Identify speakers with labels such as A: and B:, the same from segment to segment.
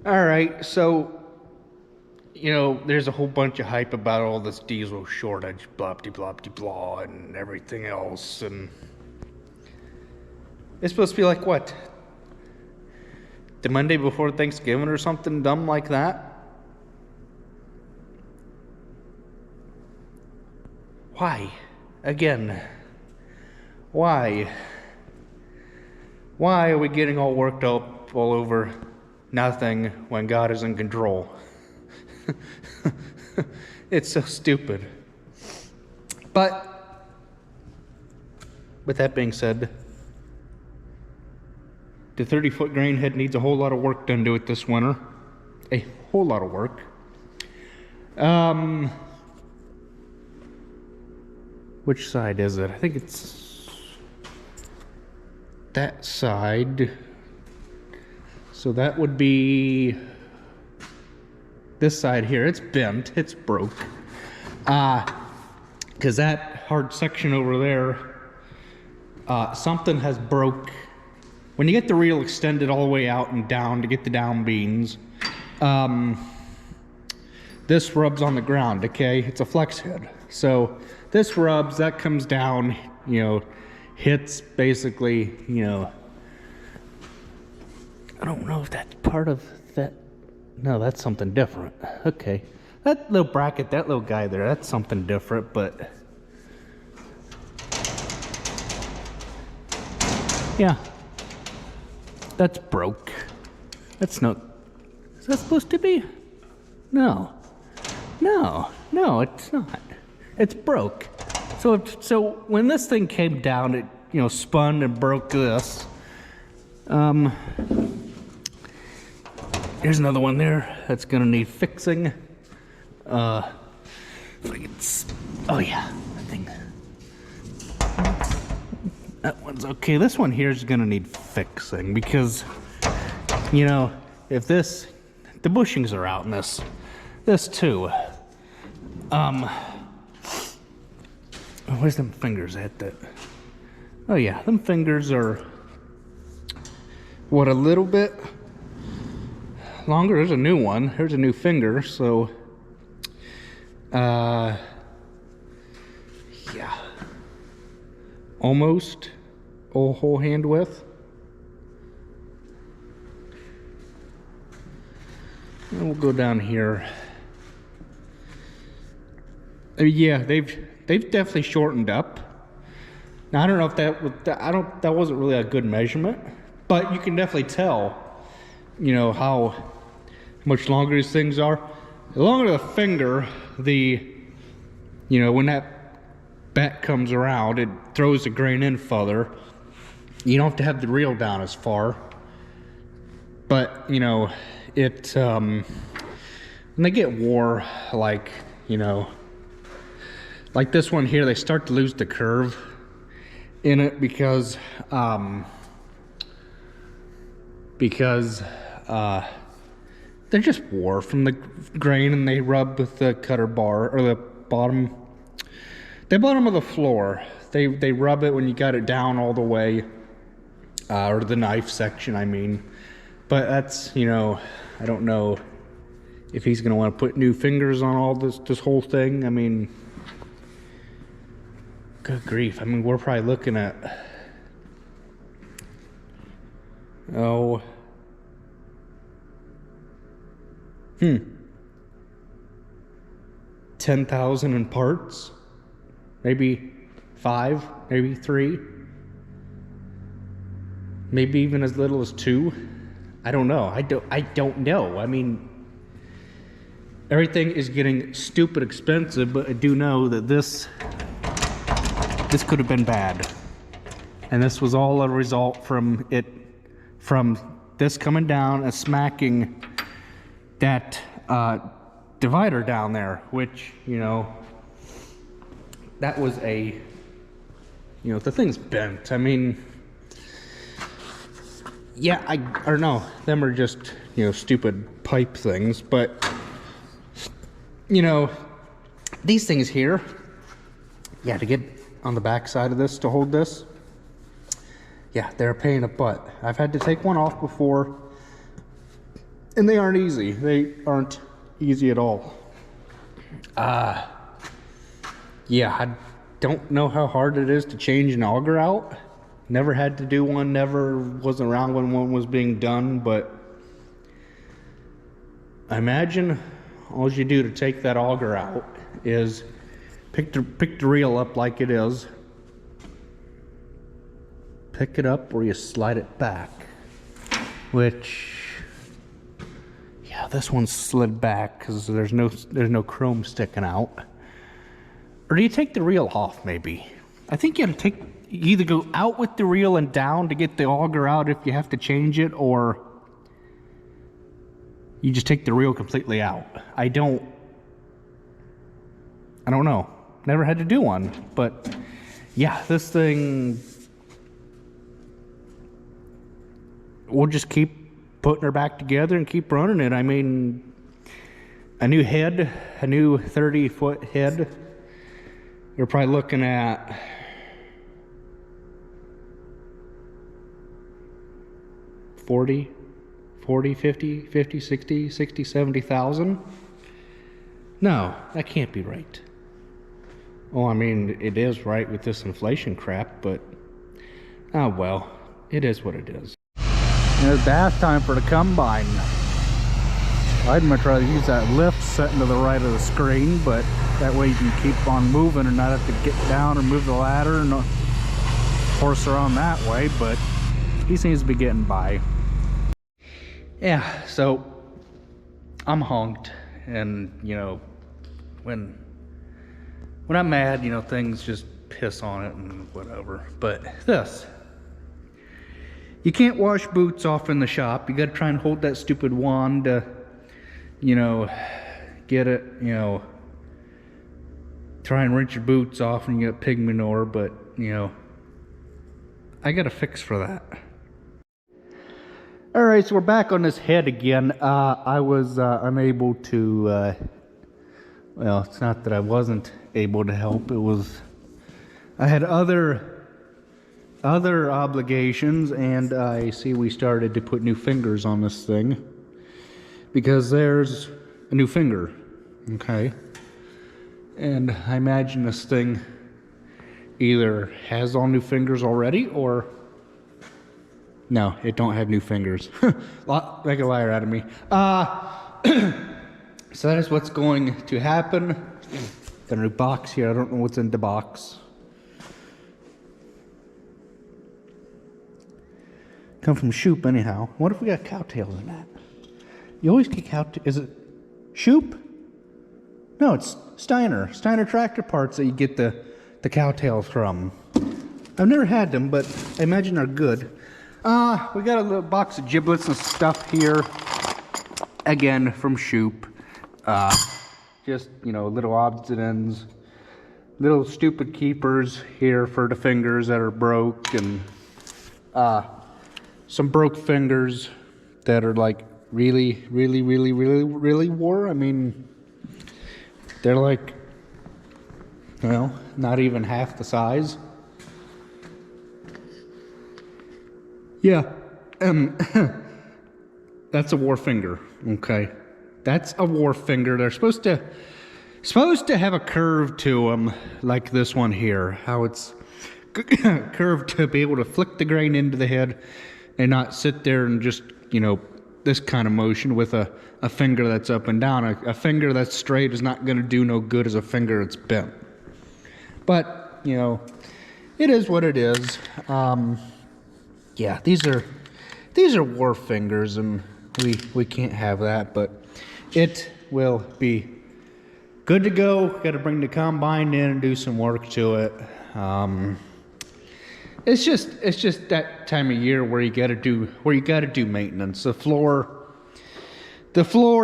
A: All right, so there's a whole bunch of hype about all this diesel shortage, blah de blah de blah, and everything else, and it's supposed to be like what? The Monday before Thanksgiving or something dumb like that? Why? Again. Why? Why are we getting all worked up all over nothing when God is in control? It's so stupid. But with that being said, the 30-foot grain head needs a whole lot of work done to it this winter. A whole lot of work. Which side is it? I think it's that side. So that would be this side here. It's bent, it's broke. Because that hard section over there, something has broke. When you get the reel extended all the way out and down to get the down beans, this rubs on the ground, okay? It's a flex head. So this rubs, that comes down, hits basically, I don't know if that's part of that. No, that's something different. Okay. That little bracket, that little guy there, that's something different, but yeah. That's broke. That's not, is that supposed to be? No. No, it's not. It's broke. So when this thing came down, it, spun and broke this. Here's another one there that's gonna need fixing. If I can, oh yeah, that thing. That one's okay. This one here is gonna need fixing because, if the bushings are out in this too. Where's them fingers at that? Oh yeah, them fingers are, what, a little bit longer. There's a new one. There's a new finger, so yeah, almost a whole hand width. And we'll go down here. Yeah, they've definitely shortened up. Now I don't know if that wasn't really a good measurement, but you can definitely tell, how much longer these things are. The longer the finger, when that back comes around, it throws the grain in further. You don't have to have the reel down as far. But, it, when they get wore, like this one here, they start to lose the curve in it because they're just wore from the grain, and they rub with the cutter bar, or the bottom of the floor. They rub it when you got it down all the way, or the knife section, I mean. But that's, I don't know if he's gonna want to put new fingers on all this whole thing. I mean, good grief. I mean, we're probably looking at, oh, 10,000 in parts, maybe 5, maybe 3, maybe even as little as 2. I don't know. I don't know. I mean, everything is getting stupid expensive, but I do know that this could have been bad, and this was all a result from this coming down and smacking that divider down there, which, that was the thing's bent. I mean, yeah, or no, them are just, stupid pipe things, but, these things here, yeah, to get on the back side of this to hold this, yeah, they're a pain in the butt. I've had to take one off before, And they aren't easy. They aren't easy at all. Yeah, I don't know how hard it is to change an auger out. Never had to do one, never wasn't around when one was being done, but I imagine all you do to take that auger out is pick the reel up like it is, pick it up where you slide it back, which, yeah, this one's slid back because there's no chrome sticking out. Or do you take the reel off maybe? I think you have to you either go out with the reel and down to get the auger out if you have to change it, or you just take the reel completely out. I don't know. Never had to do one, but yeah, this thing, we'll just keep putting her back together and keep running it. I mean, a new head, a new 30-foot head, you're probably looking at $40, 50, 60, 70,000. No, that can't be right. Well, I mean, it is right with this inflation crap, but oh well, it is what it is. And it's bath time for the combine. I'd much rather use that lift setting to the right of the screen, but that way you can keep on moving and not have to get down or move the ladder and horse around that way, but he seems to be getting by. Yeah, so I'm honked, and you know, when I'm mad, you know, things just piss on it and whatever. But this, you can't wash boots off in the shop. You gotta try and hold that stupid wand to, you know, get it, you know, try and rinse your boots off and you get pig manure, but you know, I got a fix for that. All right, so we're back on this head again. I was unable to, well, it's not that I wasn't able to help. It was, I had other obligations, and I see we started to put new fingers on this thing because there's a new finger, okay? And I imagine this thing either has all new fingers already, or no, it don't have new fingers. Make a liar out of me. So that is what's going to happen. Got a new box here. I don't know what's in the box. Come from Shope anyhow. What if we got cowtails in that? You always get cowtails. Is it Shope? No, it's Steiner. Steiner tractor parts that you get the cowtails from. I've never had them, but I imagine they're good. We got a little box of giblets and stuff here. Again, from Shope. Just, you know, little odds and ends. Little stupid keepers here for the fingers that are broke, and some broke fingers that are like really wore. I mean, they're like, well, not even half the size. Yeah, that's a war finger, okay? That's a war finger. They're supposed to have a curve to them, like this one here. How it's curved to be able to flick the grain into the head and not sit there and just, you know, this kind of motion with a finger that's up and down. A finger that's straight is not going to do no good as a finger that's bent. But, you know, it is what it is. Yeah, these are war fingers, and we can't have that, but it will be good to go. Got to bring the combine in and do some work to it. It's just that time of year where you got to do maintenance. The floor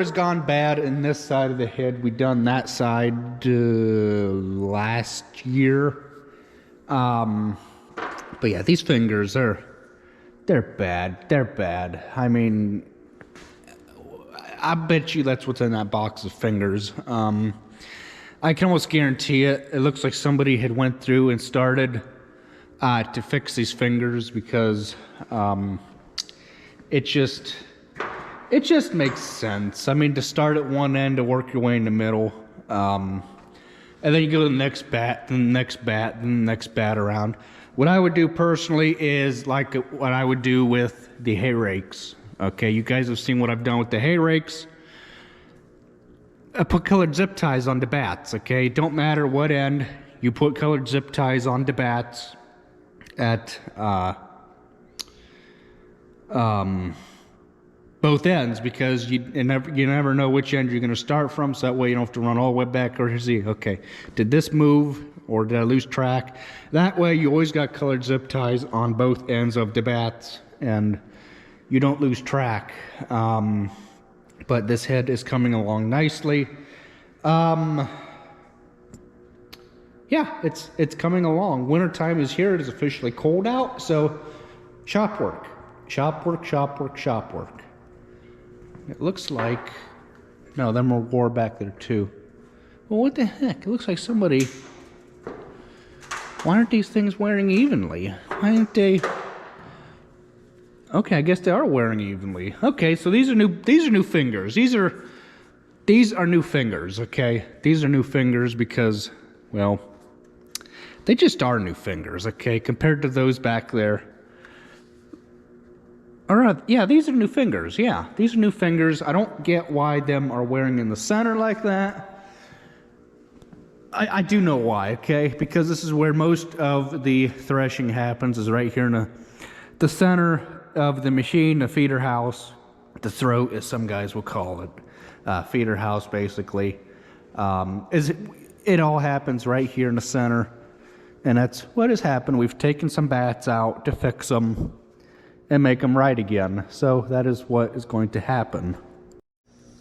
A: has gone bad in this side of the head. We done that side last year. But yeah, these fingers they're bad. They're bad. I mean, I bet you that's what's in that box of fingers. I can almost guarantee it. It looks like somebody had went through and started to fix these fingers, because it It just makes sense. I mean, to start at one end to work your way in the middle. And then you go to the next bat, then the next bat, then the next bat around. What I would do personally is like what I would do with the hay rakes. Okay, you guys have seen what I've done with the hay rakes. I put colored zip ties on the bats, okay? Don't matter what end, you put colored zip ties on the bats at both ends, because you never know which end you're going to start from, so that way you don't have to run all the way back or see, okay, did this move or did I lose track? That way you always got colored zip ties on both ends of the bats and you don't lose track. But this head is coming along nicely. Yeah, it's coming along. Wintertime is here. It is officially cold out, so shop work. Shop work, shop work, shop work. It looks like... No, them are war back there too. Well, what the heck? It looks like somebody... Why aren't these things wearing evenly? Why aren't they... Okay, I guess they are wearing evenly. Okay, so these are new fingers. These are new fingers, okay? These are new fingers because, well, they just are new fingers, okay? Compared to those back there. Alright, yeah, these are new fingers. Yeah, these are new fingers. I don't get why them are wearing in the center like that. I do know why, okay? Because this is where most of the threshing happens, is right here in the center of the machine, the feeder house, the throat, as some guys will call it, feeder house basically. It all happens right here in the center, and that's what has happened. We've taken some bats out to fix them and make them right again. So that is what is going to happen.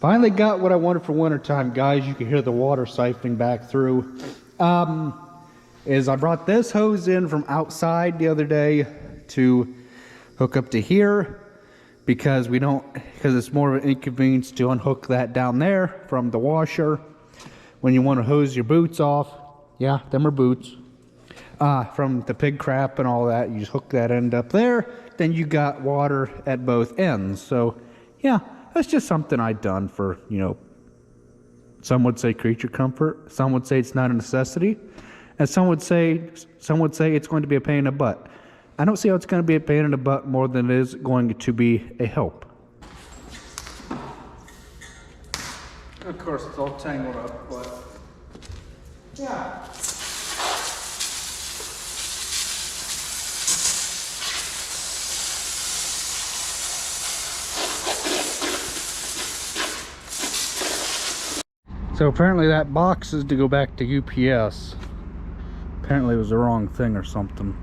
A: Finally got what I wanted for wintertime, guys. You can hear the water siphoning back through. Is I brought this hose in from outside the other day to hook up to here, because it's more of an inconvenience to unhook that down there from the washer when you want to hose your boots off. Yeah, them are boots. From the pig crap and all that, you just hook that end up there, then you got water at both ends. So yeah, that's just something I've done for, you know, some would say creature comfort, some would say it's not a necessity, and some would say it's going to be a pain in the butt. I don't see how it's going to be a pain in the butt more than it is going to be a help. Of course, it's all tangled up, but yeah. So apparently that box is to go back to UPS. Apparently it was the wrong thing or something.